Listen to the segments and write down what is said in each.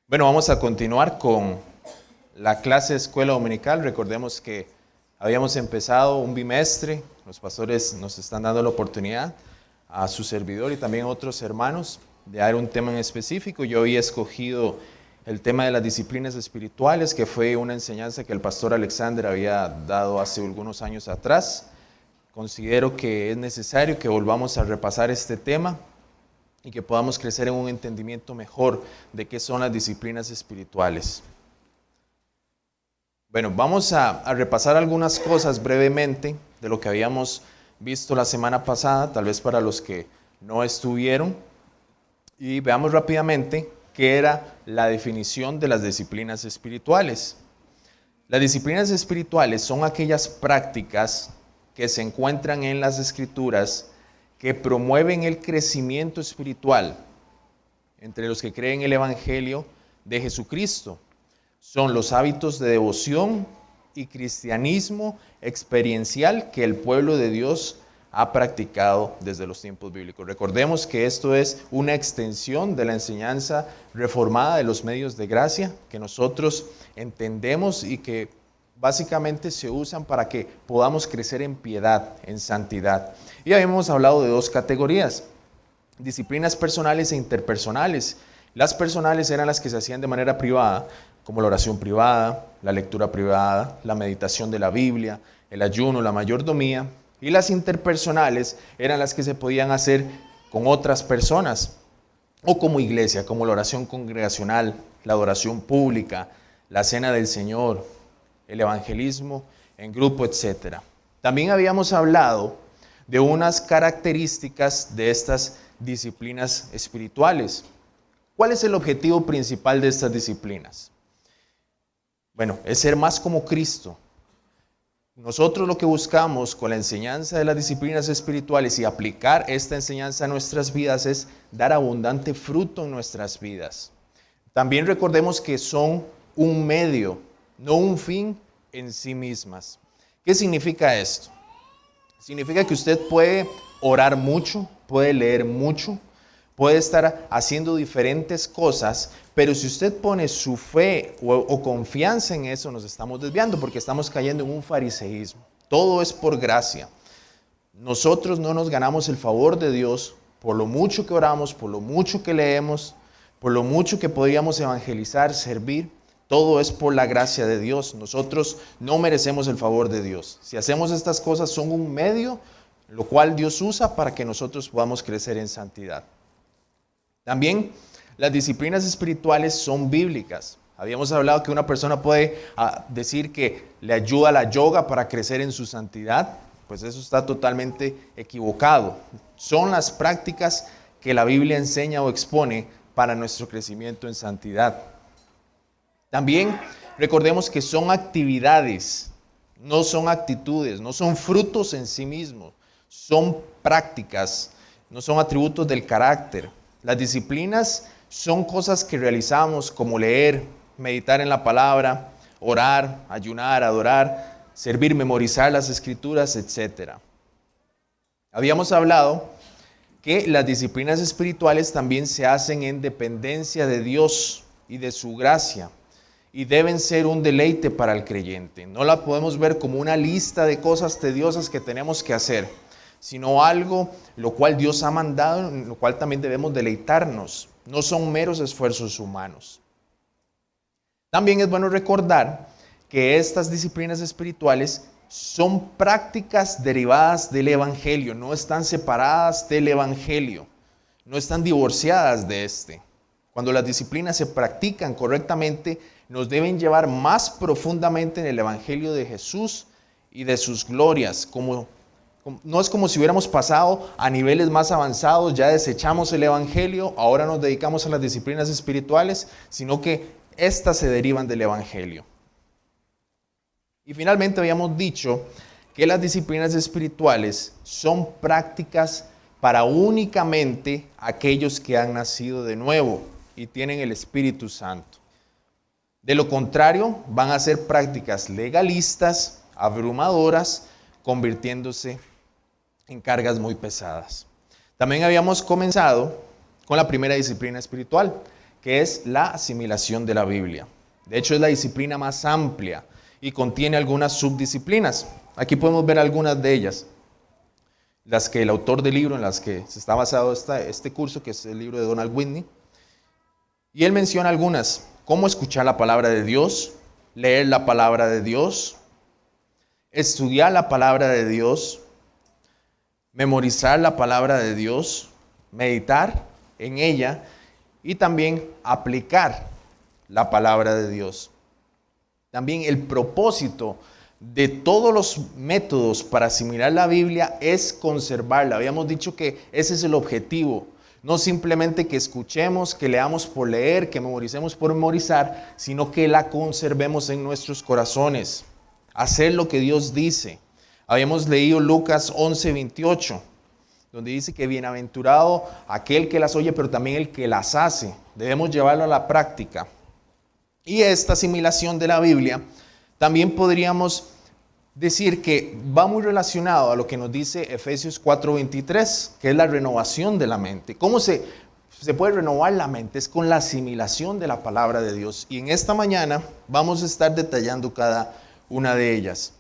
Bueno, vamos a continuar con la clase de escuela dominical. Recordemos que habíamos empezado un bimestre, los pastores nos están dando la oportunidad a su servidor y también a otros hermanos de dar un tema en específico. Yo había escogido el tema de las disciplinas espirituales, que fue una enseñanza que el pastor Alexander había dado hace algunos años atrás. Considero que es necesario que volvamos a repasar este tema y que podamos crecer en un entendimiento mejor de qué son las disciplinas espirituales. Bueno, vamos a repasar algunas cosas brevemente de lo que habíamos visto la semana pasada, tal vez para los que no estuvieron, y veamos rápidamente qué era la definición de las disciplinas espirituales. Las disciplinas espirituales son aquellas prácticas que se encuentran en las Escrituras que promueven el crecimiento espiritual entre los que creen el Evangelio de Jesucristo. Son los hábitos de devoción y cristianismo experiencial que el pueblo de Dios ha practicado desde los tiempos bíblicos. Recordemos que esto es una extensión de la enseñanza reformada de los medios de gracia que nosotros entendemos y que básicamente se usan para que podamos crecer en piedad, en santidad. Y habíamos hablado de dos categorías: disciplinas personales e interpersonales. Las personales eran las que se hacían de manera privada, como la oración privada, la lectura privada, la meditación de la Biblia, el ayuno, la mayordomía. Y las interpersonales eran las que se podían hacer con otras personas o como iglesia, como la oración congregacional, la adoración pública, la cena del Señor, el evangelismo en grupo, etc. También habíamos hablado de unas características de estas disciplinas espirituales. ¿Cuál es el objetivo principal de estas disciplinas? Bueno, es ser más como Cristo. Nosotros lo que buscamos con la enseñanza de las disciplinas espirituales y aplicar esta enseñanza a nuestras vidas es dar abundante fruto en nuestras vidas. También recordemos que son un medio, no un fin en sí mismas. ¿Qué significa esto? Significa que usted puede orar mucho, puede leer mucho, puede estar haciendo diferentes cosas, pero si usted pone su fe o confianza en eso, nos estamos desviando porque estamos cayendo en un fariseísmo. Todo es por gracia. Nosotros no nos ganamos el favor de Dios por lo mucho que oramos, por lo mucho que leemos, por lo mucho que podríamos evangelizar, servir. Todo es por la gracia de Dios. Nosotros no merecemos el favor de Dios. Si hacemos estas cosas, son un medio, lo cual Dios usa para que nosotros podamos crecer en santidad. También las disciplinas espirituales son bíblicas. Habíamos hablado que una persona puede decir que le ayuda la yoga para crecer en su santidad. Pues eso está totalmente equivocado. Son las prácticas que la Biblia enseña o expone para nuestro crecimiento en santidad. También recordemos que son actividades, no son actitudes, no son frutos en sí mismos, son prácticas, no son atributos del carácter. Las disciplinas son cosas que realizamos como leer, meditar en la palabra, orar, ayunar, adorar, servir, memorizar las escrituras, etc. Habíamos hablado que las disciplinas espirituales también se hacen en dependencia de Dios y de su gracia y deben ser un deleite para el creyente. No la podemos ver como una lista de cosas tediosas que tenemos que hacer, sino algo lo cual Dios ha mandado, en lo cual también debemos deleitarnos. No son meros esfuerzos humanos. También es bueno recordar que estas disciplinas espirituales son prácticas derivadas del Evangelio, no están separadas del Evangelio, no están divorciadas de este. Cuando las disciplinas se practican correctamente, nos deben llevar más profundamente en el Evangelio de Jesús y de sus glorias. No es como si hubiéramos pasado a niveles más avanzados, ya desechamos el Evangelio, ahora nos dedicamos a las disciplinas espirituales, sino que estas se derivan del Evangelio. Y finalmente habíamos dicho que las disciplinas espirituales son prácticas para únicamente aquellos que han nacido de nuevo y tienen el Espíritu Santo. De lo contrario, van a ser prácticas legalistas, abrumadoras, convirtiéndose en cargas muy pesadas. También habíamos comenzado con la primera disciplina espiritual, que es la asimilación de la Biblia. De hecho, es la disciplina más amplia y contiene algunas subdisciplinas. Aquí podemos ver algunas de ellas, las que el autor del libro en las que se está basado este curso, que es el libro de Donald Whitney, y él menciona algunas: cómo escuchar la palabra de Dios, leer la palabra de Dios, estudiar la palabra de Dios, memorizar la palabra de Dios, meditar en ella y también aplicar la palabra de Dios. También el propósito de todos los métodos para asimilar la Biblia es conservarla. Habíamos dicho que ese es el objetivo. No simplemente que escuchemos, que leamos por leer, que memoricemos por memorizar, sino que la conservemos en nuestros corazones. Hacer lo que Dios dice. Habíamos leído Lucas 11:28, donde dice que bienaventurado aquel que las oye, pero también el que las hace. Debemos llevarlo a la práctica. Y esta asimilación de la Biblia también podríamos decir que va muy relacionado a lo que nos dice Efesios 4:23, que es la renovación de la mente. ¿Cómo se puede renovar la mente? Es con la asimilación de la palabra de Dios. Y en esta mañana vamos a estar detallando cada una de ellas.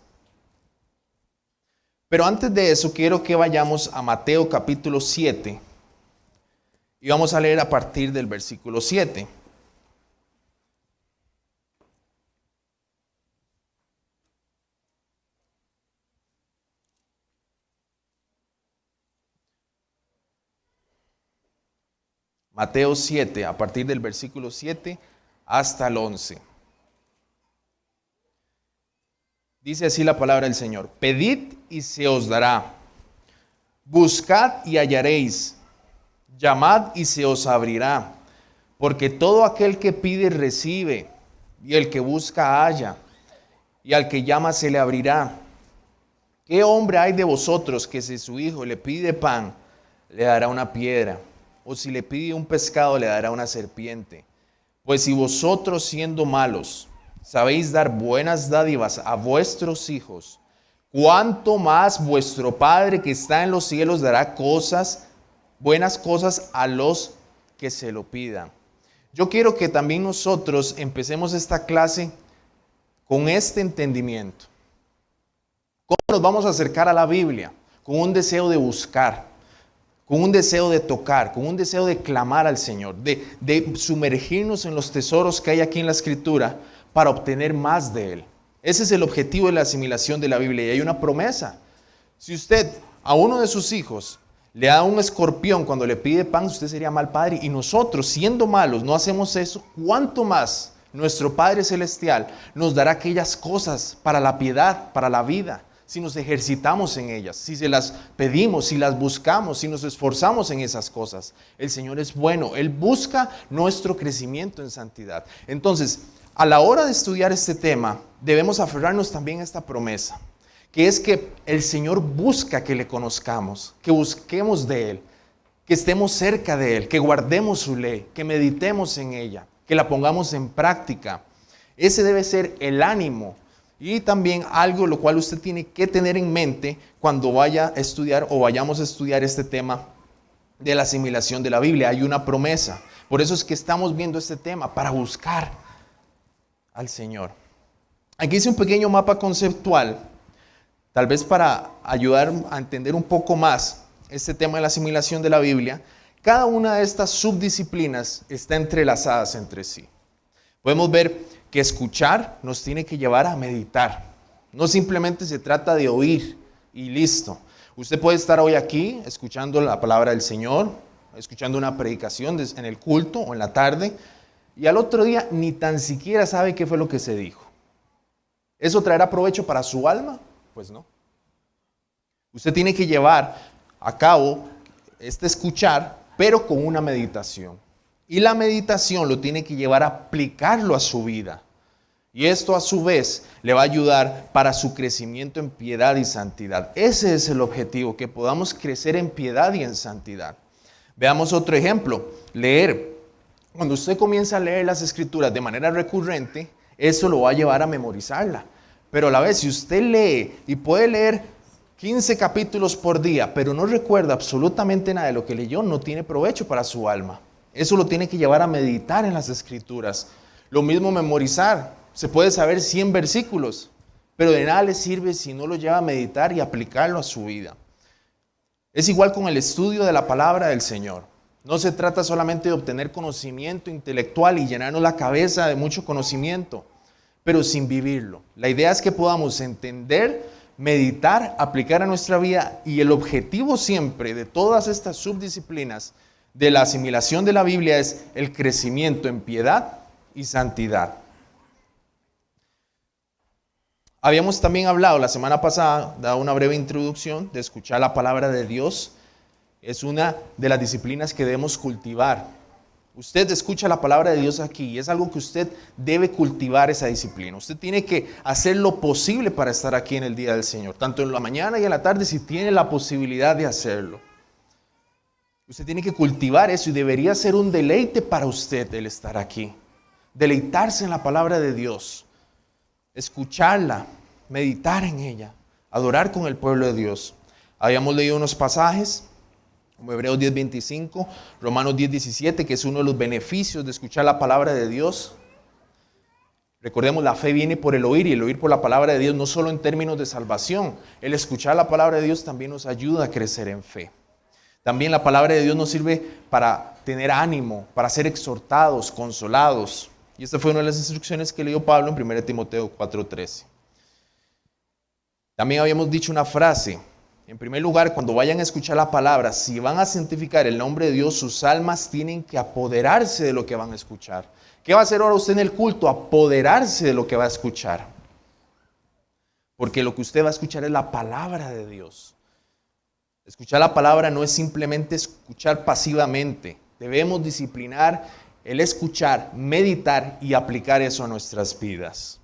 Pero antes de eso, quiero que vayamos a Mateo capítulo 7 y vamos a leer a partir del versículo 7. Mateo 7, a partir del versículo 7 hasta el 11. Dice así la palabra del Señor: pedid y se os dará, buscad y hallaréis, llamad y se os abrirá, porque todo aquel que pide recibe, y el que busca halla, y al que llama se le abrirá. ¿Qué hombre hay de vosotros que si su hijo le pide pan, le dará una piedra? O si le pide un pescado, le dará una serpiente. Pues si vosotros, siendo malos, sabéis dar buenas dádivas a vuestros hijos, ¿cuánto más vuestro Padre que está en los cielos dará buenas cosas a los que se lo pidan? Yo quiero que también nosotros empecemos esta clase con este entendimiento. ¿Cómo nos vamos a acercar a la Biblia? Con un deseo de buscar, con un deseo de tocar, con un deseo de clamar al Señor, de sumergirnos en los tesoros que hay aquí en la Escritura para obtener más de Él. Ese es el objetivo de la asimilación de la Biblia. Y hay una promesa. Si usted a uno de sus hijos le da un escorpión cuando le pide pan, usted sería mal padre. Y nosotros, siendo malos, no hacemos eso. ¿Cuánto más nuestro Padre Celestial nos dará aquellas cosas para la piedad, para la vida? Si nos ejercitamos en ellas, si se las pedimos, si las buscamos, si nos esforzamos en esas cosas. El Señor es bueno. Él busca nuestro crecimiento en santidad. Entonces, a la hora de estudiar este tema, debemos aferrarnos también a esta promesa, que es que el Señor busca que le conozcamos, que busquemos de Él, que estemos cerca de Él, que guardemos su ley, que meditemos en ella, que la pongamos en práctica. Ese debe ser el ánimo y también algo lo cual usted tiene que tener en mente cuando vaya a estudiar o vayamos a estudiar este tema de la asimilación de la Biblia. Hay una promesa. Por eso es que estamos viendo este tema, para buscar al Señor. Aquí hice un pequeño mapa conceptual, tal vez para ayudar a entender un poco más este tema de la asimilación de la Biblia. Cada una de estas subdisciplinas está entrelazadas entre sí. Podemos ver que escuchar nos tiene que llevar a meditar. No simplemente se trata de oír y listo. Usted puede estar hoy aquí escuchando la palabra del Señor, escuchando una predicación en el culto o en la tarde, y al otro día ni tan siquiera sabe qué fue lo que se dijo. ¿Eso traerá provecho para su alma? Pues no. Usted tiene que llevar a cabo este escuchar, pero con una meditación. Y la meditación lo tiene que llevar a aplicarlo a su vida. Y esto a su vez le va a ayudar para su crecimiento en piedad y santidad. Ese es el objetivo, que podamos crecer en piedad y en santidad. Veamos otro ejemplo, leer. Cuando usted comienza a leer las Escrituras de manera recurrente, eso lo va a llevar a memorizarla. Pero a la vez, si usted lee y puede leer 15 capítulos por día, pero no recuerda absolutamente nada de lo que leyó, no tiene provecho para su alma. Eso lo tiene que llevar a meditar en las Escrituras. Lo mismo memorizar. Se puede saber 100 versículos, pero de nada le sirve si no lo lleva a meditar y aplicarlo a su vida. Es igual con el estudio de la palabra del Señor. No se trata solamente de obtener conocimiento intelectual y llenarnos la cabeza de mucho conocimiento, pero sin vivirlo. La idea es que podamos entender, meditar, aplicar a nuestra vida, y el objetivo siempre de todas estas subdisciplinas de la asimilación de la Biblia es el crecimiento en piedad y santidad. Habíamos también hablado la semana pasada, dado una breve introducción, de escuchar la palabra de Dios. Es una de las disciplinas que debemos cultivar. Usted escucha la palabra de Dios aquí y es algo que usted debe cultivar, esa disciplina. Usted tiene que hacer lo posible para estar aquí en el día del Señor, tanto en la mañana y en la tarde si tiene la posibilidad de hacerlo. Usted tiene que cultivar eso y debería ser un deleite para usted el estar aquí. Deleitarse en la palabra de Dios. Escucharla, meditar en ella, adorar con el pueblo de Dios. Habíamos leído unos pasajes, como Hebreos 10:25, Romanos 10:17, que es uno de los beneficios de escuchar la palabra de Dios. Recordemos, la fe viene por el oír y el oír por la palabra de Dios, no solo en términos de salvación. El escuchar la palabra de Dios también nos ayuda a crecer en fe. También la palabra de Dios nos sirve para tener ánimo, para ser exhortados, consolados. Y esta fue una de las instrucciones que leyó Pablo en 1 Timoteo 4:13. También habíamos dicho una frase. En primer lugar, cuando vayan a escuchar la palabra, si van a santificar el nombre de Dios, sus almas tienen que apoderarse de lo que van a escuchar. ¿Qué va a hacer ahora usted en el culto? Apoderarse de lo que va a escuchar. Porque lo que usted va a escuchar es la palabra de Dios. Escuchar la palabra no es simplemente escuchar pasivamente. Debemos disciplinar el escuchar, meditar y aplicar eso a nuestras vidas.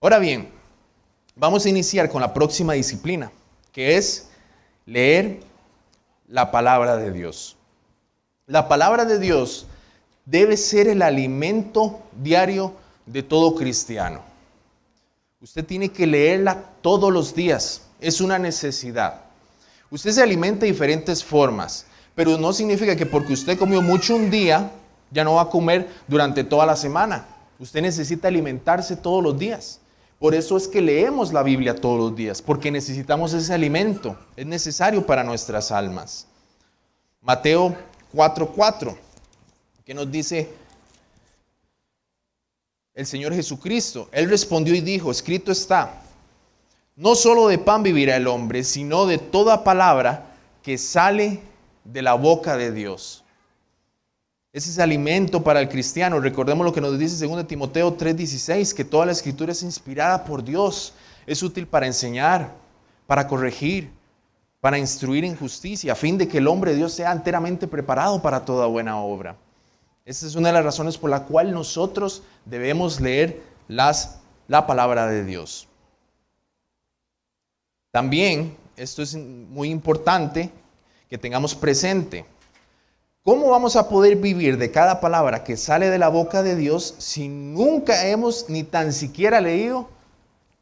Ahora bien, vamos a iniciar con la próxima disciplina, que es leer la palabra de Dios. La palabra de Dios debe ser el alimento diario de todo cristiano. Usted tiene que leerla todos los días. Es una necesidad. Usted se alimenta de diferentes formas, pero no significa que porque usted comió mucho un día, ya no va a comer durante toda la semana. Usted necesita alimentarse todos los días. Por eso es que leemos la Biblia todos los días, porque necesitamos ese alimento. Es necesario para nuestras almas. Mateo 4:4, que nos dice el Señor Jesucristo. Él respondió y dijo, escrito está, no solo de pan vivirá el hombre, sino de toda palabra que sale de la boca de Dios. Ese es alimento para el cristiano. Recordemos lo que nos dice 2 Timoteo 3:16, que toda la escritura es inspirada por Dios. Es útil para enseñar, para corregir, para instruir en justicia, a fin de que el hombre de Dios sea enteramente preparado para toda buena obra. Esa es una de las razones por la cual nosotros debemos leer la palabra de Dios. También, esto es muy importante que tengamos presente, ¿cómo vamos a poder vivir de cada palabra que sale de la boca de Dios si nunca hemos ni tan siquiera leído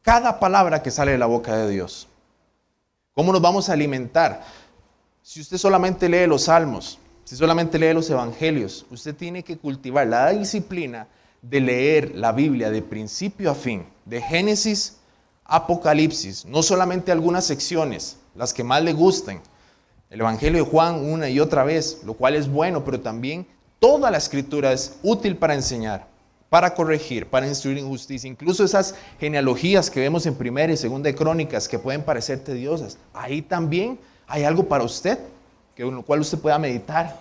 cada palabra que sale de la boca de Dios? ¿Cómo nos vamos a alimentar? Si usted solamente lee los salmos, si solamente lee los evangelios, usted tiene que cultivar la disciplina de leer la Biblia de principio a fin, de Génesis a Apocalipsis, no solamente algunas secciones, las que más le gusten. El Evangelio de Juan una y otra vez, lo cual es bueno, pero también toda la Escritura es útil para enseñar, para corregir, para instruir en justicia. Incluso esas genealogías que vemos en 1 y 2 de Crónicas que pueden parecer tediosas, ahí también hay algo para usted, en lo cual usted pueda meditar,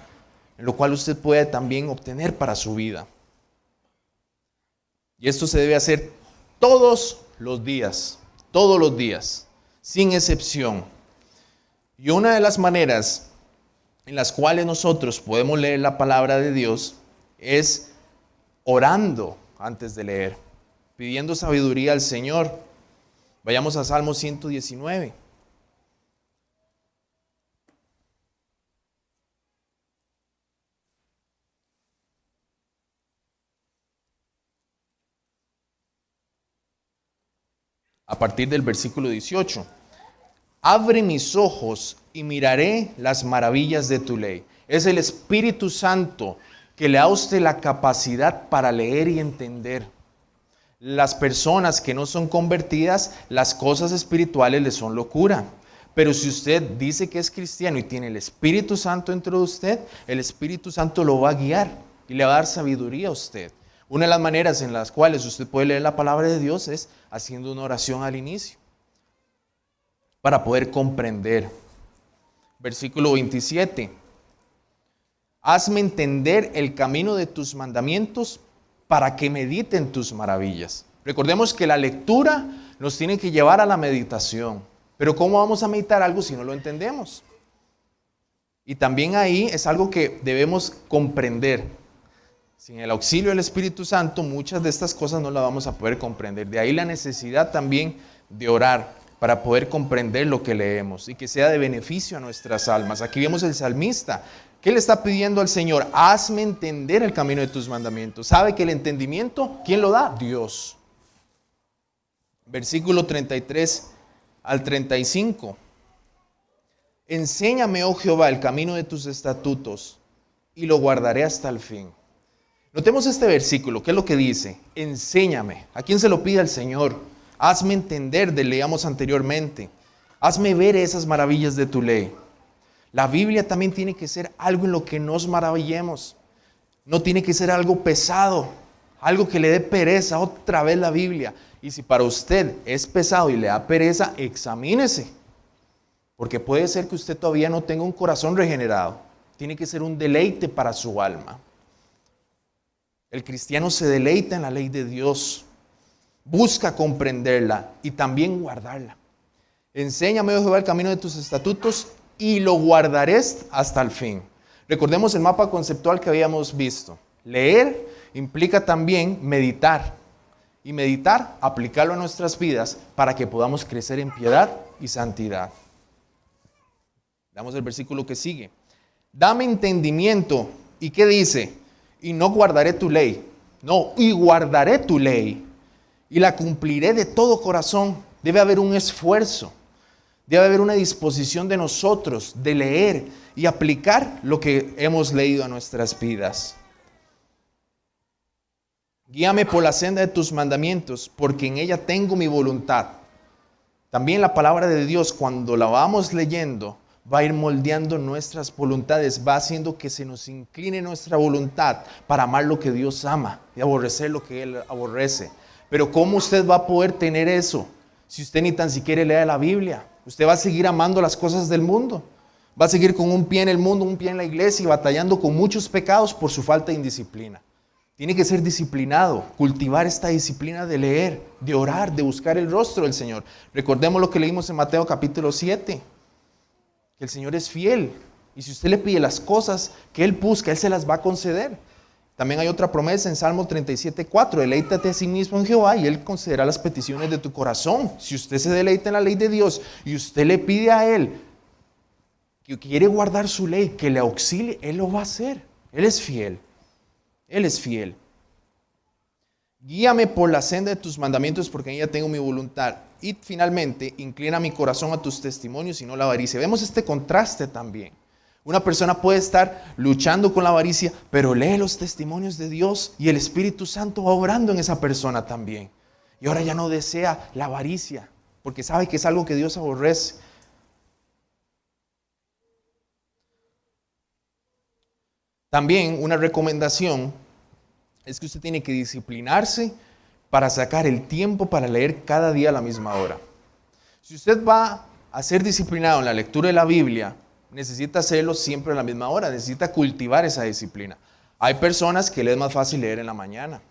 en lo cual usted puede también obtener para su vida. Y esto se debe hacer todos los días, sin excepción. Y una de las maneras en las cuales nosotros podemos leer la palabra de Dios es orando antes de leer, pidiendo sabiduría al Señor. Vayamos a Salmo 119. A partir del versículo 18. Abre mis ojos y miraré las maravillas de tu ley. Es el Espíritu Santo que le da a usted la capacidad para leer y entender. Las personas que no son convertidas, las cosas espirituales les son locura. Pero si usted dice que es cristiano y tiene el Espíritu Santo dentro de usted, el Espíritu Santo lo va a guiar y le va a dar sabiduría a usted. Una de las maneras en las cuales usted puede leer la palabra de Dios es haciendo una oración al inicio, para poder comprender. Versículo 27. Hazme entender el camino de tus mandamientos para que medite en tus maravillas. Recordemos que la lectura nos tiene que llevar a la meditación. Pero ¿cómo vamos a meditar algo si no lo entendemos? Y también ahí es algo que debemos comprender. Sin el auxilio del Espíritu Santo, muchas de estas cosas no las vamos a poder comprender. De ahí la necesidad también de orar para poder comprender lo que leemos y que sea de beneficio a nuestras almas. Aquí vemos el salmista. ¿Qué le está pidiendo al Señor? Hazme entender el camino de tus mandamientos. ¿Sabe que el entendimiento, quién lo da? Dios. Versículo 33 al 35. Enséñame, oh Jehová, el camino de tus estatutos y lo guardaré hasta el fin. Notemos este versículo, ¿qué es lo que dice? Enséñame. ¿A quién se lo pide al Señor? Hazme entender, leíamos anteriormente. Hazme ver esas maravillas de tu ley. La Biblia también tiene que ser algo en lo que nos maravillemos. No tiene que ser algo pesado, algo que le dé pereza. Otra vez la Biblia. Y si para usted es pesado y le da pereza, examínese. Porque puede ser que usted todavía no tenga un corazón regenerado. Tiene que ser un deleite para su alma. El cristiano se deleita en la ley de Dios. Busca comprenderla y también guardarla. Enséñame, oh Jehová, el camino de tus estatutos y lo guardaré hasta el fin. Recordemos el mapa conceptual que habíamos visto. Leer implica también meditar. Y meditar, aplicarlo a nuestras vidas para que podamos crecer en piedad y santidad. Damos el versículo que sigue. Dame entendimiento. ¿Y qué dice? Y no guardaré tu ley. No, y guardaré tu ley. Y la cumpliré de todo corazón. Debe haber un esfuerzo. Debe haber una disposición de nosotros de leer y aplicar lo que hemos leído a nuestras vidas. Guíame por la senda de tus mandamientos, porque en ella tengo mi voluntad. También la palabra de Dios, cuando la vamos leyendo, va a ir moldeando nuestras voluntades, va haciendo que se nos incline nuestra voluntad para amar lo que Dios ama y aborrecer lo que Él aborrece. Pero ¿cómo usted va a poder tener eso si usted ni tan siquiera lee la Biblia? Usted va a seguir amando las cosas del mundo. Va a seguir con un pie en el mundo, un pie en la iglesia y batallando con muchos pecados por su falta de indisciplina. Tiene que ser disciplinado, cultivar esta disciplina de leer, de orar, de buscar el rostro del Señor. Recordemos lo que leímos en Mateo capítulo 7, que el Señor es fiel. Y si usted le pide las cosas que Él busca, Él se las va a conceder. También hay otra promesa en Salmo 37:4, deleítate a sí mismo en Jehová y Él concederá las peticiones de tu corazón. Si usted se deleita en la ley de Dios y usted le pide a Él que quiere guardar su ley, que le auxilie, Él lo va a hacer. Él es fiel. Él es fiel. Guíame por la senda de tus mandamientos, porque en ella tengo mi voluntad. Y finalmente, inclina mi corazón a tus testimonios y no la avaricia. Vemos este contraste también. Una persona puede estar luchando con la avaricia, pero lee los testimonios de Dios y el Espíritu Santo va obrando en esa persona también. Y ahora ya no desea la avaricia, porque sabe que es algo que Dios aborrece. También una recomendación es que usted tiene que disciplinarse para sacar el tiempo para leer cada día a la misma hora. Si usted va a ser disciplinado en la lectura de la Biblia, necesita hacerlo siempre a la misma hora, necesita cultivar esa disciplina. Hay personas que les es más fácil leer en la mañana.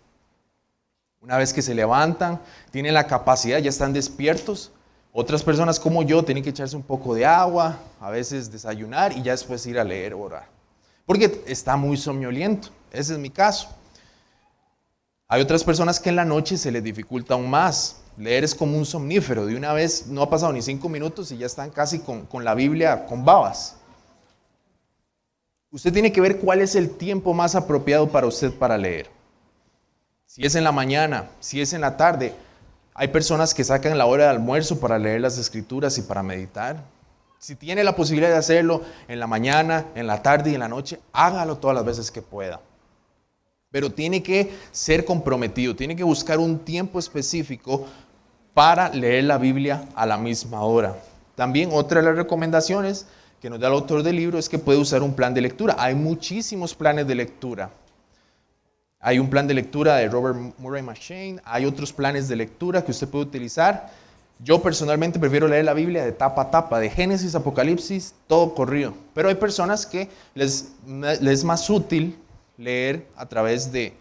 Una vez que se levantan, tienen la capacidad, ya están despiertos. Otras personas como yo tienen que echarse un poco de agua, a veces desayunar y ya después ir a leer o orar. Porque está muy somnoliento, ese es mi caso. Hay otras personas que en la noche se les dificulta aún más. Leer es como un somnífero, de una vez no ha pasado ni 5 minutos y ya están casi con la Biblia con babas. Usted tiene que ver cuál es el tiempo más apropiado para usted para leer. Si es en la mañana, si es en la tarde, Hay personas que sacan la hora de almuerzo para leer las escrituras y para meditar. Si tiene la posibilidad de hacerlo en la mañana, en la tarde y en la noche, hágalo todas las veces que pueda. Pero tiene que ser comprometido, tiene que buscar un tiempo específico para leer la Biblia a la misma hora. También otra de las recomendaciones que nos da el autor del libro es que puede usar un plan de lectura. Hay muchísimos planes de lectura. Hay un plan de lectura de Robert Murray M'Cheyne, hay otros planes de lectura que usted puede utilizar. Yo personalmente prefiero leer la Biblia de tapa a tapa, de Génesis, Apocalipsis, todo corrido. Pero hay personas que les es más útil leer a través de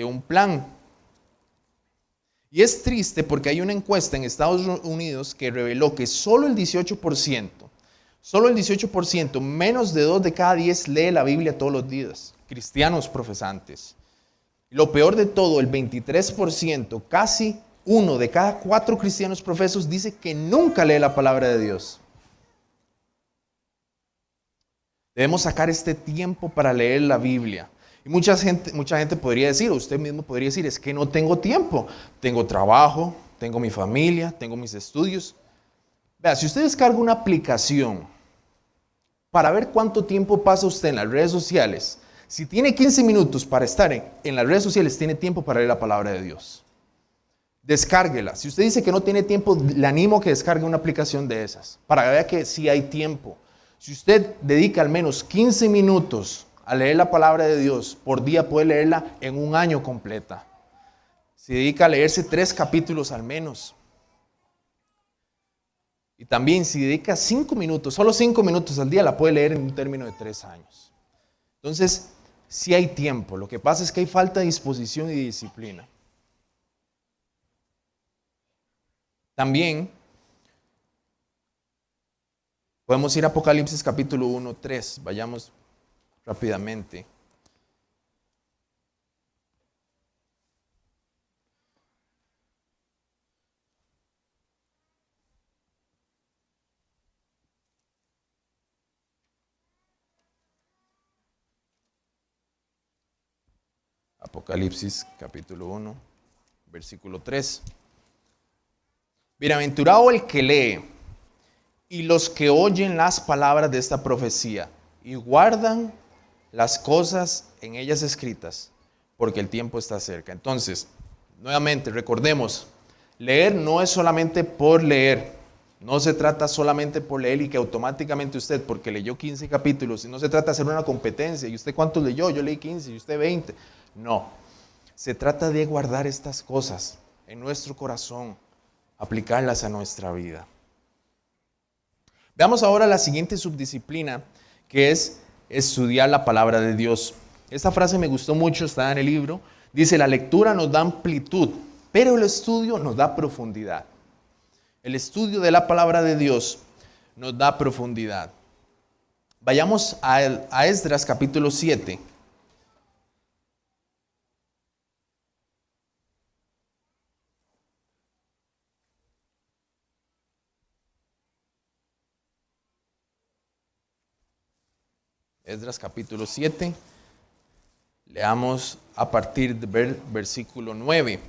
un plan. Y es triste porque hay una encuesta en Estados Unidos que reveló que solo el 18%, menos de 2 de cada 10 lee la Biblia todos los días, cristianos profesantes. Lo peor de todo, el 23%, casi 1 de cada 4 cristianos profesos dice que nunca lee la palabra de Dios. Debemos sacar este tiempo para leer la Biblia. Y mucha gente podría decir, o usted mismo podría decir, es que no tengo tiempo. Tengo trabajo, tengo mi familia, tengo mis estudios. Vea, si usted descarga una aplicación para ver cuánto tiempo pasa usted en las redes sociales, si tiene 15 minutos para estar en las redes sociales, tiene tiempo para leer la palabra de Dios. Descárguela. Si usted dice que no tiene tiempo, le animo a que descargue una aplicación de esas, para que vea que sí hay tiempo. Si usted dedica al menos 15 minutos a leer la palabra de Dios por día, puede leerla en un año completa. Se dedica a leerse 3 capítulos al menos. Y también si dedica 5 minutos, solo 5 minutos al día, la puede leer en un término de 3 años. Entonces, sí hay tiempo. Lo que pasa es que hay falta de disposición y disciplina. También podemos ir a Apocalipsis capítulo 1, 3. Vayamos rápidamente. Apocalipsis capítulo 1, versículo 3. Bienaventurado el que lee y los que oyen las palabras de esta profecía y guardan las cosas en ellas escritas, porque el tiempo está cerca. Entonces, nuevamente, recordemos, leer no es solamente por leer. No se trata solamente por leer y que automáticamente usted, porque leyó 15 capítulos, y no se trata de hacer una competencia. ¿Y usted cuántos leyó? Yo leí 15 y usted 20. No, se trata de guardar estas cosas en nuestro corazón, aplicarlas a nuestra vida. Veamos ahora la siguiente subdisciplina, que es estudiar la palabra de Dios. Esta frase me gustó mucho, está en el libro. Dice, la lectura nos da amplitud, pero el estudio nos da profundidad. El estudio de la palabra de Dios nos da profundidad. Vayamos a Esdras capítulo 7. Esdras capítulo 7, leamos a partir del versículo 9.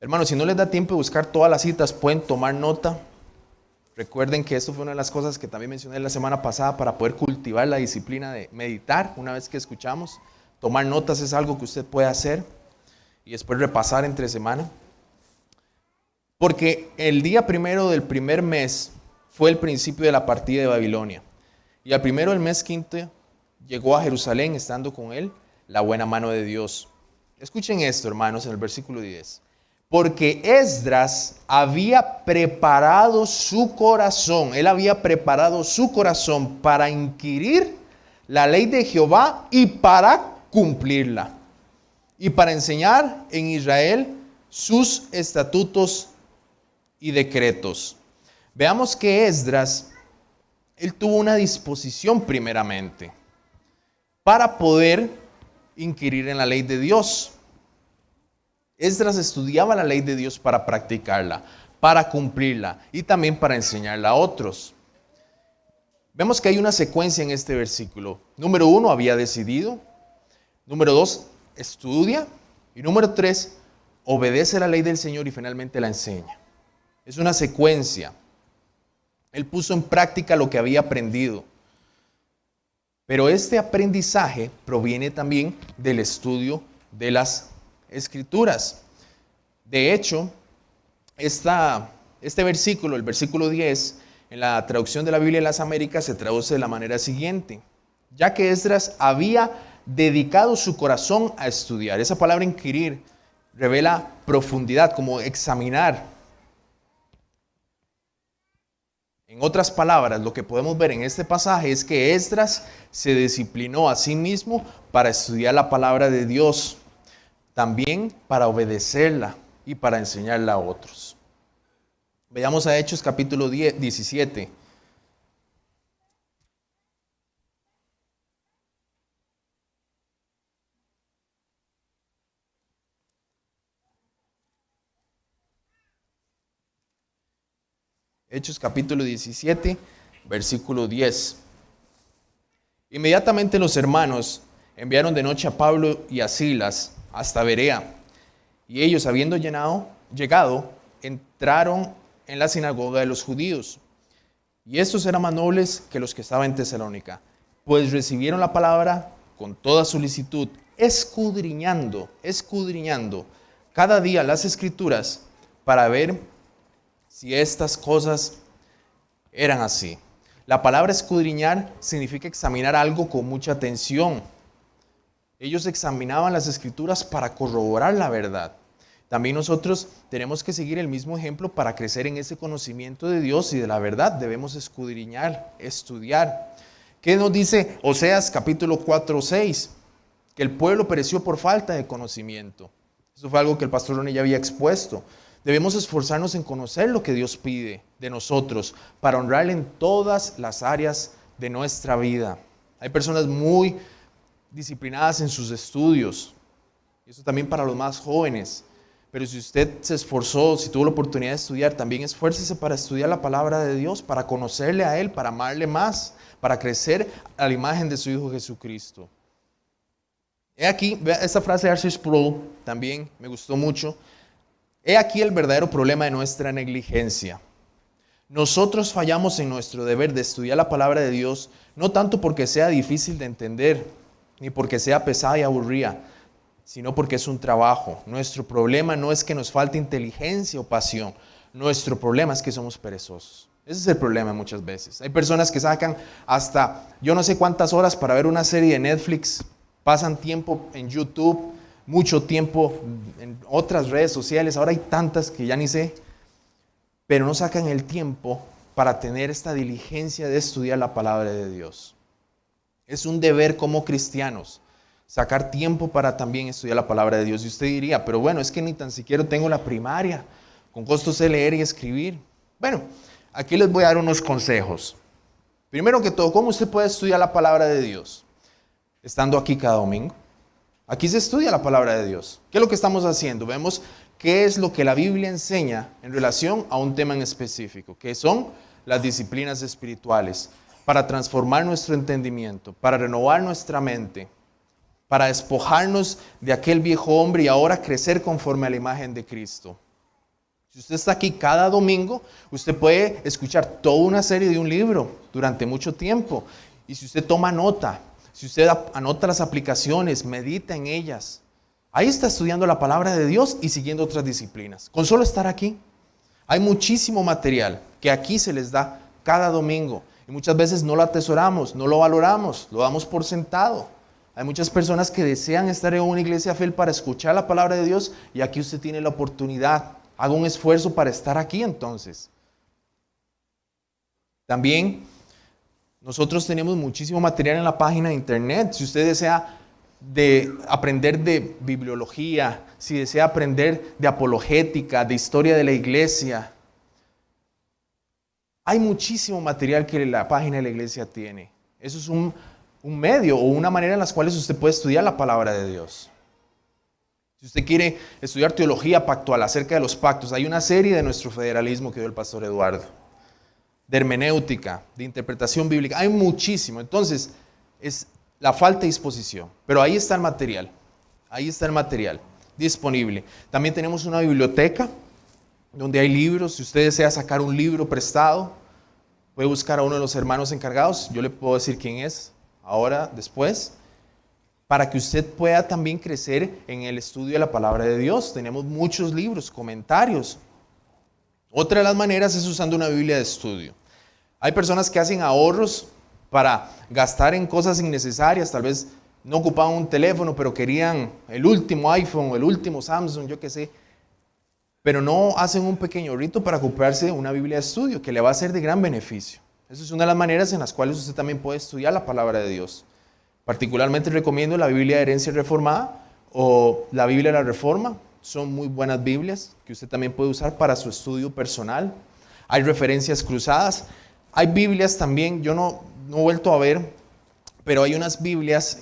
Hermanos, si no les da tiempo de buscar todas las citas, pueden tomar nota. Recuerden que esto fue una de las cosas que también mencioné la semana pasada para poder cultivar la disciplina de meditar una vez que escuchamos. Tomar notas es algo que usted puede hacer y después repasar entre semana. Porque el día primero del primer mes fue el principio de la partida de Babilonia. Y al primero del mes quinto llegó a Jerusalén, estando con él la buena mano de Dios. Escuchen esto, hermanos, en el versículo 10. Porque Esdras había preparado su corazón, él había preparado su corazón para inquirir la ley de Jehová y para cumplirla. Y para enseñar en Israel sus estatutos y decretos. Veamos que Esdras, él tuvo una disposición primeramente para poder inquirir en la ley de Dios. Esdras estudiaba la ley de Dios para practicarla, para cumplirla y también para enseñarla a otros. Vemos que hay una secuencia en este versículo. Número 1, había decidido. Número 2, estudia. Y número 3, obedece la ley del Señor y finalmente la enseña. Es una secuencia. Él puso en práctica lo que había aprendido. Pero este aprendizaje proviene también del estudio de las Escrituras. De hecho, este versículo, el versículo 10, en la traducción de la Biblia de las Américas se traduce de la manera siguiente: ya que Esdras había dedicado su corazón a estudiar. Esa palabra inquirir revela profundidad, como examinar. En otras palabras, lo que podemos ver en este pasaje es que Esdras se disciplinó a sí mismo para estudiar la palabra de Dios, también para obedecerla y para enseñarla a otros. Veamos a Hechos capítulo 17. Hechos capítulo 17, versículo 10. Inmediatamente los hermanos enviaron de noche a Pablo y a Silas hasta Berea, y ellos, habiendo llegado, entraron en la sinagoga de los judíos. Y estos eran más nobles que los que estaban en Tesalónica, pues recibieron la palabra con toda solicitud, escudriñando cada día las Escrituras para ver si estas cosas eran así. La palabra escudriñar significa examinar algo con mucha atención. Ellos examinaban las Escrituras para corroborar la verdad. También nosotros tenemos que seguir el mismo ejemplo para crecer en ese conocimiento de Dios y de la verdad. Debemos escudriñar, estudiar. ¿Qué nos dice Oseas capítulo 4:6? Que el pueblo pereció por falta de conocimiento. Eso fue algo que el pastor Ronnie ya había expuesto. Debemos esforzarnos en conocer lo que Dios pide de nosotros para honrarle en todas las áreas de nuestra vida. Hay personas muy disciplinadas en sus estudios. Eso también para los más jóvenes. Pero si usted se esforzó, si tuvo la oportunidad de estudiar, también esfuércese para estudiar la palabra de Dios, para conocerle a Él, para amarle más, para crecer a la imagen de su Hijo Jesucristo. He aquí, vea esta frase de R.C. Sproul, también me gustó mucho. He aquí el verdadero problema de nuestra negligencia. Nosotros fallamos en nuestro deber de estudiar la palabra de Dios, no tanto porque sea difícil de entender, ni porque sea pesada y aburrida, sino porque es un trabajo. Nuestro problema no es que nos falte inteligencia o pasión. Nuestro problema es que somos perezosos. Ese es el problema muchas veces. Hay personas que sacan hasta yo no sé cuántas horas para ver una serie de Netflix, pasan tiempo en YouTube, mucho tiempo en otras redes sociales, ahora hay tantas que ya ni sé, pero no sacan el tiempo para tener esta diligencia de estudiar la palabra de Dios. Es un deber como cristianos, sacar tiempo para también estudiar la palabra de Dios. Y usted diría, pero bueno, es que ni tan siquiera tengo la primaria, con costo sé leer y escribir. Bueno, aquí les voy a dar unos consejos. Primero que todo, ¿cómo usted puede estudiar la palabra de Dios? Estando aquí cada domingo. Aquí se estudia la palabra de Dios. ¿Qué es lo que estamos haciendo? Vemos qué es lo que la Biblia enseña en relación a un tema en específico, que son las disciplinas espirituales, para transformar nuestro entendimiento, para renovar nuestra mente, para despojarnos de aquel viejo hombre y ahora crecer conforme a la imagen de Cristo. Si usted está aquí cada domingo, usted puede escuchar toda una serie de un libro durante mucho tiempo. Y si usted toma nota, si usted anota las aplicaciones, medita en ellas, ahí está estudiando la palabra de Dios y siguiendo otras disciplinas. Con solo estar aquí, hay muchísimo material que aquí se les da cada domingo. Y muchas veces no lo atesoramos, no lo valoramos, lo damos por sentado. Hay muchas personas que desean estar en una iglesia fiel para escuchar la palabra de Dios y aquí usted tiene la oportunidad. Haga un esfuerzo para estar aquí entonces. También nosotros tenemos muchísimo material en la página de internet. Si usted desea aprender de bibliología, si desea aprender de apologética, de historia de la iglesia, hay muchísimo material que la página de la iglesia tiene. Eso es un medio o una manera en la cual usted puede estudiar la palabra de Dios. Si usted quiere estudiar teología pactual acerca de los pactos, hay una serie de nuestro federalismo que dio el pastor Eduardo, de hermenéutica, de interpretación bíblica, hay muchísimo. Entonces, es la falta de disposición, pero ahí está el material, disponible. También tenemos una biblioteca donde hay libros. Si usted desea sacar un libro prestado, puede buscar a uno de los hermanos encargados. Yo le puedo decir quién es ahora, después, para que usted pueda también crecer en el estudio de la palabra de Dios. Tenemos muchos libros, comentarios. Otra de las maneras es usando una Biblia de estudio. Hay personas que hacen ahorros para gastar en cosas innecesarias. Tal vez no ocupaban un teléfono, pero querían el último iPhone, el último Samsung, yo qué sé. Pero no hacen un pequeño ahorrito para comprarse una Biblia de estudio que le va a ser de gran beneficio. Esa es una de las maneras en las cuales usted también puede estudiar la palabra de Dios. Particularmente recomiendo la Biblia de Herencia Reformada o la Biblia de la Reforma. Son muy buenas Biblias que usted también puede usar para su estudio personal. Hay referencias cruzadas. Hay Biblias también, yo no he vuelto a ver, pero hay unas Biblias,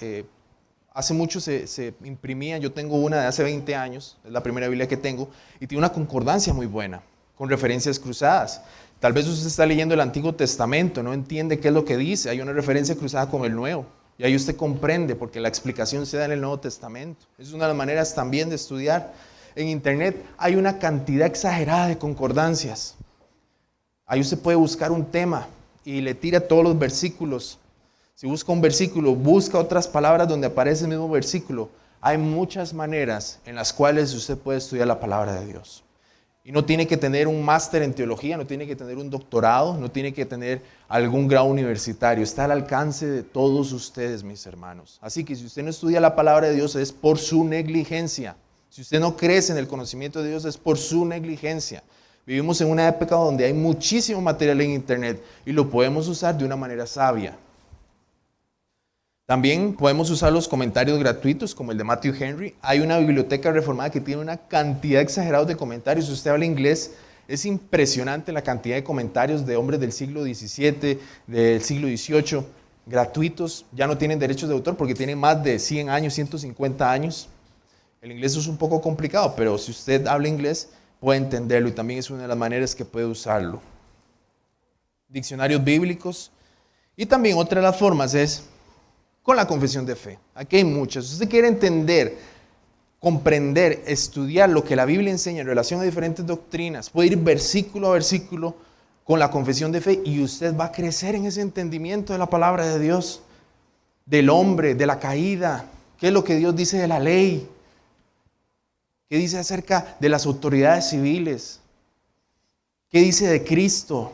hace mucho se imprimían. Yo tengo una de hace 20 años, es la primera Biblia que tengo, y tiene una concordancia muy buena, con referencias cruzadas. Tal vez usted está leyendo el Antiguo Testamento, no entiende qué es lo que dice, hay una referencia cruzada con el Nuevo, y ahí usted comprende, porque la explicación se da en el Nuevo Testamento. Es una de las maneras también de estudiar. En Internet hay una cantidad exagerada de concordancias. Ahí usted puede buscar un tema y le tira todos los versículos. Si busca un versículo, busca otras palabras donde aparece el mismo versículo. Hay muchas maneras en las cuales usted puede estudiar la palabra de Dios. Y no tiene que tener un máster en teología, no tiene que tener un doctorado, no tiene que tener algún grado universitario. Está al alcance de todos ustedes, mis hermanos. Así que si usted no estudia la palabra de Dios es por su negligencia. Si usted no crece en el conocimiento de Dios es por su negligencia. Vivimos en una época donde hay muchísimo material en Internet y lo podemos usar de una manera sabia. También podemos usar los comentarios gratuitos como el de Matthew Henry. Hay una biblioteca reformada que tiene una cantidad exagerada de comentarios. Si usted habla inglés, es impresionante la cantidad de comentarios de hombres del siglo XVII, del siglo XVIII, gratuitos. Ya no tienen derechos de autor porque tienen más de 100 años, 150 años. El inglés es un poco complicado, pero si usted habla inglés, puede entenderlo y también es una de las maneras que puede usarlo. Diccionarios bíblicos. Y también otra de las formas es con la confesión de fe. Aquí hay muchas. Si usted quiere entender, comprender, estudiar lo que la Biblia enseña en relación a diferentes doctrinas, puede ir versículo a versículo con la confesión de fe y usted va a crecer en ese entendimiento de la palabra de Dios, del hombre, de la caída, qué es lo que Dios dice de la ley, qué dice acerca de las autoridades civiles, qué dice de Cristo.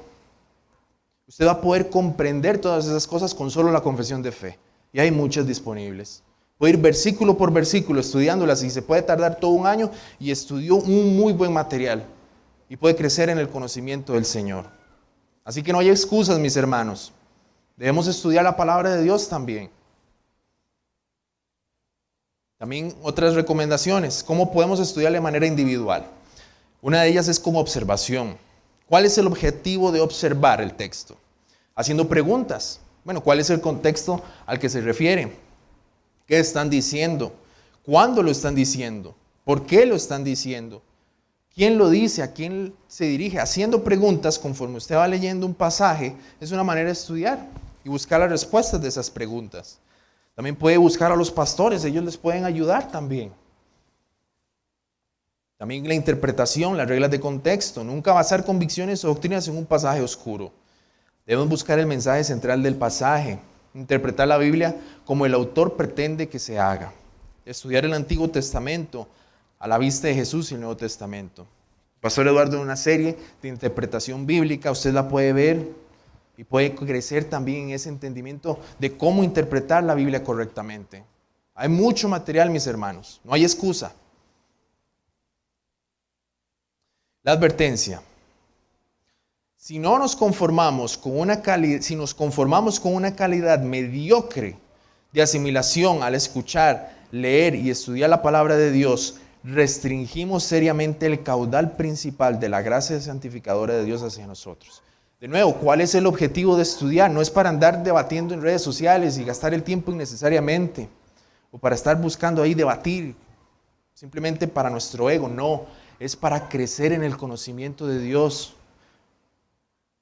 Usted va a poder comprender todas esas cosas con solo la confesión de fe. Y hay muchas disponibles. Puede ir versículo por versículo estudiándolas y se puede tardar todo un año y estudió un muy buen material. Y puede crecer en el conocimiento del Señor. Así que no hay excusas, mis hermanos. Debemos estudiar la palabra de Dios también. También otras recomendaciones. ¿Cómo podemos estudiar de manera individual? Una de ellas es como observación. ¿Cuál es el objetivo de observar el texto? Haciendo preguntas. Bueno, ¿cuál es el contexto al que se refiere? ¿Qué están diciendo? ¿Cuándo lo están diciendo? ¿Por qué lo están diciendo? ¿Quién lo dice? ¿A quién se dirige? Haciendo preguntas conforme usted va leyendo un pasaje es una manera de estudiar y buscar las respuestas de esas preguntas. También puede buscar a los pastores, ellos les pueden ayudar también. También la interpretación, las reglas de contexto. Nunca basar convicciones o doctrinas en un pasaje oscuro. Debemos buscar el mensaje central del pasaje, interpretar la Biblia como el autor pretende que se haga. Estudiar el Antiguo Testamento a la vista de Jesús y el Nuevo Testamento. Pastor Eduardo, en una serie de interpretación bíblica, usted la puede ver y puede crecer también en ese entendimiento de cómo interpretar la Biblia correctamente. Hay mucho material, mis hermanos, no hay excusa. La advertencia. Si nos conformamos con una calidad mediocre de asimilación al escuchar, leer y estudiar la palabra de Dios, restringimos seriamente el caudal principal de la gracia santificadora de Dios hacia nosotros. De nuevo, ¿cuál es el objetivo de estudiar? No es para andar debatiendo en redes sociales y gastar el tiempo innecesariamente, o para estar buscando ahí debatir, simplemente para nuestro ego. No, es para crecer en el conocimiento de Dios,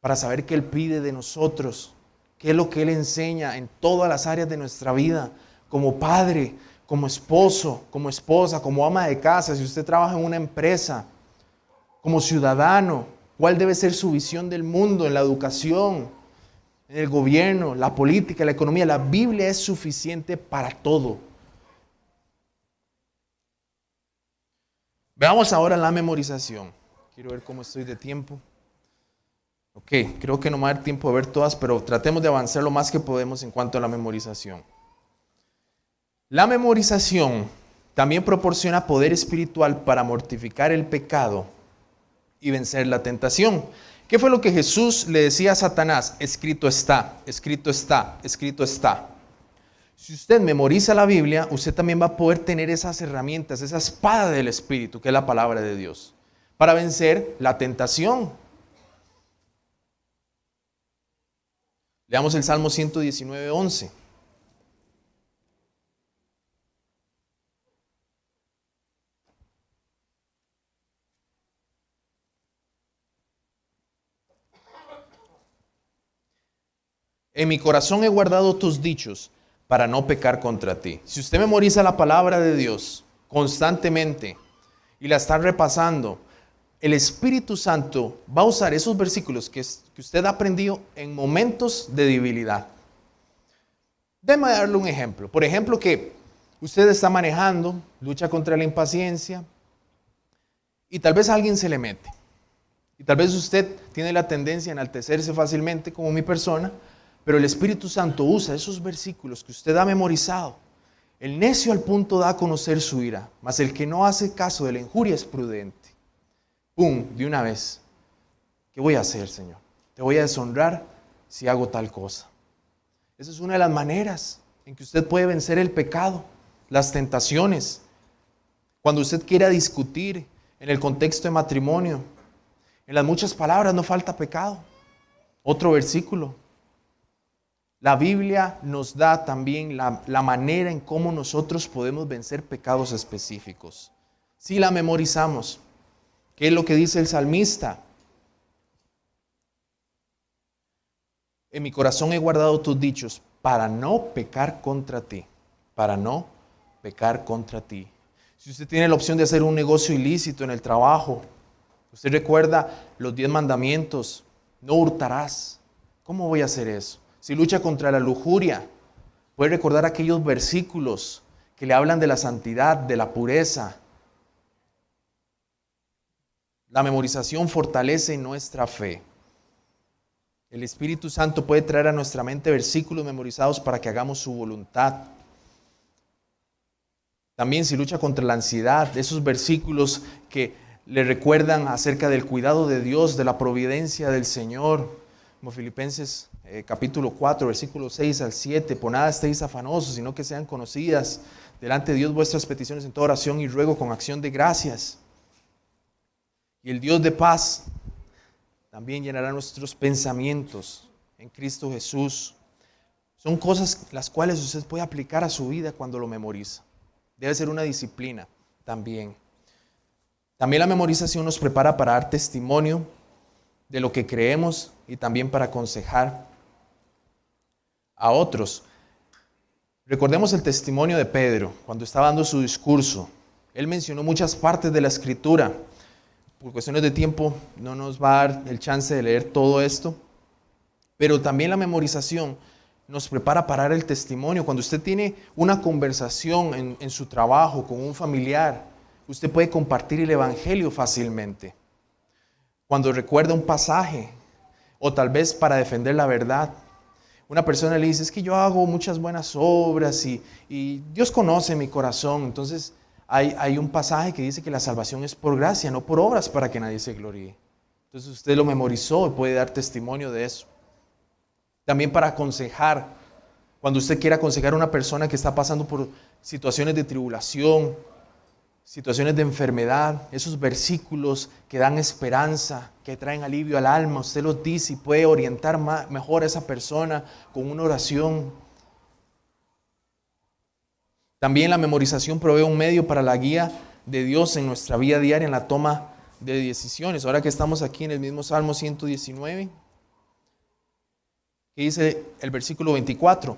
para saber qué Él pide de nosotros, qué es lo que Él enseña en todas las áreas de nuestra vida, como Padre, como esposo, como esposa, como ama de casa, si usted trabaja en una empresa, como ciudadano, cuál debe ser su visión del mundo, en la educación, en el gobierno, la política, la economía. La Biblia es suficiente para todo. Veamos ahora la memorización. Quiero ver cómo estoy de tiempo. Ok, creo que no me va a dar tiempo de ver todas, pero tratemos de avanzar lo más que podemos en cuanto a la memorización. La memorización también proporciona poder espiritual para mortificar el pecado y vencer la tentación. ¿Qué fue lo que Jesús le decía a Satanás? Escrito está, escrito está, escrito está. Si usted memoriza la Biblia, usted también va a poder tener esas herramientas, esa espada del Espíritu, que es la palabra de Dios, para vencer la tentación. Leamos el Salmo 119, 11. En mi corazón he guardado tus dichos para no pecar contra ti. Si usted memoriza la palabra de Dios constantemente y la está repasando, el Espíritu Santo va a usar esos versículos que usted ha aprendido en momentos de debilidad. Déjame darle un ejemplo. Por ejemplo, que usted está manejando, lucha contra la impaciencia y tal vez alguien se le mete. Y tal vez usted tiene la tendencia a enaltecerse fácilmente como mi persona, pero el Espíritu Santo usa esos versículos que usted ha memorizado. El necio al punto da a conocer su ira, mas el que no hace caso de la injuria es prudente. ¡Pum! De una vez. ¿Qué voy a hacer, Señor? Te voy a deshonrar si hago tal cosa. Esa es una de las maneras en que usted puede vencer el pecado, las tentaciones. Cuando usted quiera discutir en el contexto de matrimonio, en las muchas palabras no falta pecado. Otro versículo. La Biblia nos da también la manera en cómo nosotros podemos vencer pecados específicos. Si la memorizamos, ¿qué es lo que dice el salmista? En mi corazón he guardado tus dichos para no pecar contra ti. Para no pecar contra ti. Si usted tiene la opción de hacer un negocio ilícito en el trabajo, usted recuerda los 10 mandamientos, no hurtarás. ¿Cómo voy a hacer eso? Si lucha contra la lujuria, puede recordar aquellos versículos que le hablan de la santidad, de la pureza. La memorización fortalece nuestra fe. El Espíritu Santo puede traer a nuestra mente versículos memorizados para que hagamos su voluntad. También si lucha contra la ansiedad, esos versículos que le recuerdan acerca del cuidado de Dios, de la providencia del Señor, como Filipenses capítulo 4, versículos 6 al 7, por nada estéis afanosos, sino que sean conocidas delante de Dios vuestras peticiones en toda oración y ruego con acción de gracias. Y el Dios de paz también llenará nuestros pensamientos en Cristo Jesús. Son cosas las cuales usted puede aplicar a su vida cuando lo memoriza. Debe ser una disciplina también. También la memorización nos prepara para dar testimonio de lo que creemos y también para aconsejar a otros. Recordemos el testimonio de Pedro cuando estaba dando su discurso. Él mencionó muchas partes de la Escritura. Por cuestiones de tiempo no nos va a dar el chance de leer todo esto, pero también la memorización nos prepara para dar el testimonio. Cuando usted tiene una conversación en su trabajo con un familiar, usted puede compartir el Evangelio fácilmente. Cuando recuerda un pasaje, o tal vez para defender la verdad, una persona le dice, es que yo hago muchas buenas obras y Dios conoce mi corazón. Entonces hay un pasaje que dice que la salvación es por gracia, no por obras para que nadie se gloríe. Entonces usted lo memorizó y puede dar testimonio de eso. También para aconsejar, cuando usted quiera aconsejar a una persona que está pasando por situaciones de tribulación, situaciones de enfermedad, esos versículos que dan esperanza, que traen alivio al alma, usted los dice y puede orientar mejor a esa persona con una oración. También la memorización provee un medio para la guía de Dios en nuestra vida diaria, en la toma de decisiones. Ahora que estamos aquí en el mismo Salmo 119, que dice el versículo 24,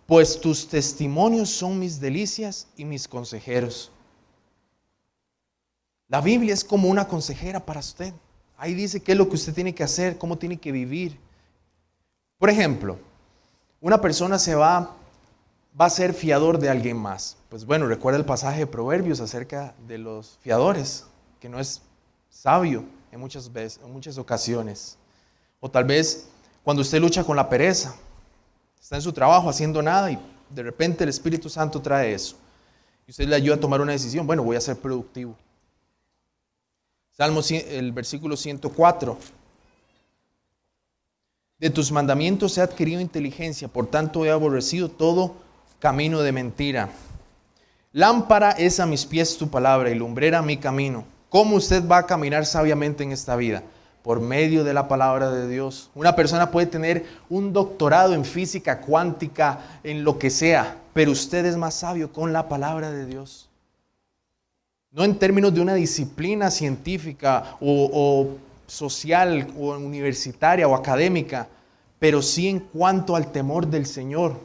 pues tus testimonios son mis delicias y mis consejeros. La Biblia es como una consejera para usted. Ahí dice qué es lo que usted tiene que hacer, cómo tiene que vivir. Por ejemplo, una persona va a ser fiador de alguien más. Pues bueno, recuerda el pasaje de Proverbios acerca de los fiadores, que no es sabio en muchas ocasiones. O tal vez cuando usted lucha con la pereza, está en su trabajo haciendo nada y de repente el Espíritu Santo trae eso. Y usted le ayuda a tomar una decisión. Bueno, voy a ser productivo. El versículo 104. De tus mandamientos he adquirido inteligencia, por tanto he aborrecido todo camino de mentira. Lámpara es a mis pies tu palabra y lumbrera mi camino. ¿Cómo usted va a caminar sabiamente en esta vida? Por medio de la palabra de Dios. Una persona puede tener un doctorado en física cuántica, en lo que sea, pero usted es más sabio con la palabra de Dios. No en términos de una disciplina científica o social o universitaria o académica, pero sí en cuanto al temor del Señor.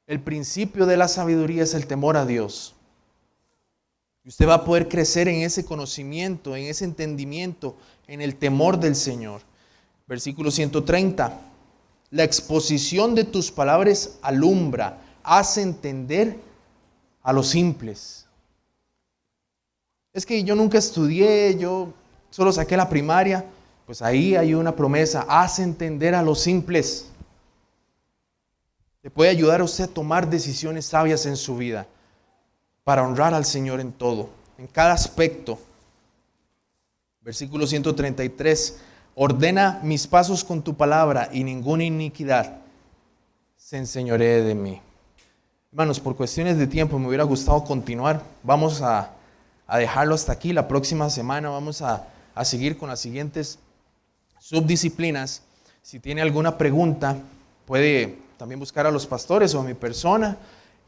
El principio de la sabiduría es el temor a Dios. Y usted va a poder crecer en ese conocimiento, en ese entendimiento, en el temor del Señor. Versículo 130. La exposición de tus palabras alumbra, hace entender a los simples. Es que yo nunca estudié, yo solo saqué la primaria. Pues ahí hay una promesa, hace entender a los simples. Le puede ayudar a usted a tomar decisiones sabias en su vida para honrar al Señor en todo, en cada aspecto. Versículo 133. Ordena mis pasos con tu palabra y ninguna iniquidad se enseñoree de mí. Hermanos, por cuestiones de tiempo me hubiera gustado continuar. Vamos a dejarlo hasta aquí. La próxima semana vamos a seguir con las siguientes subdisciplinas. Si tiene alguna pregunta, puede también buscar a los pastores o a mi persona.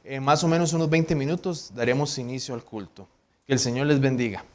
En más o menos unos 20 minutos daremos inicio al culto. Que el Señor les bendiga.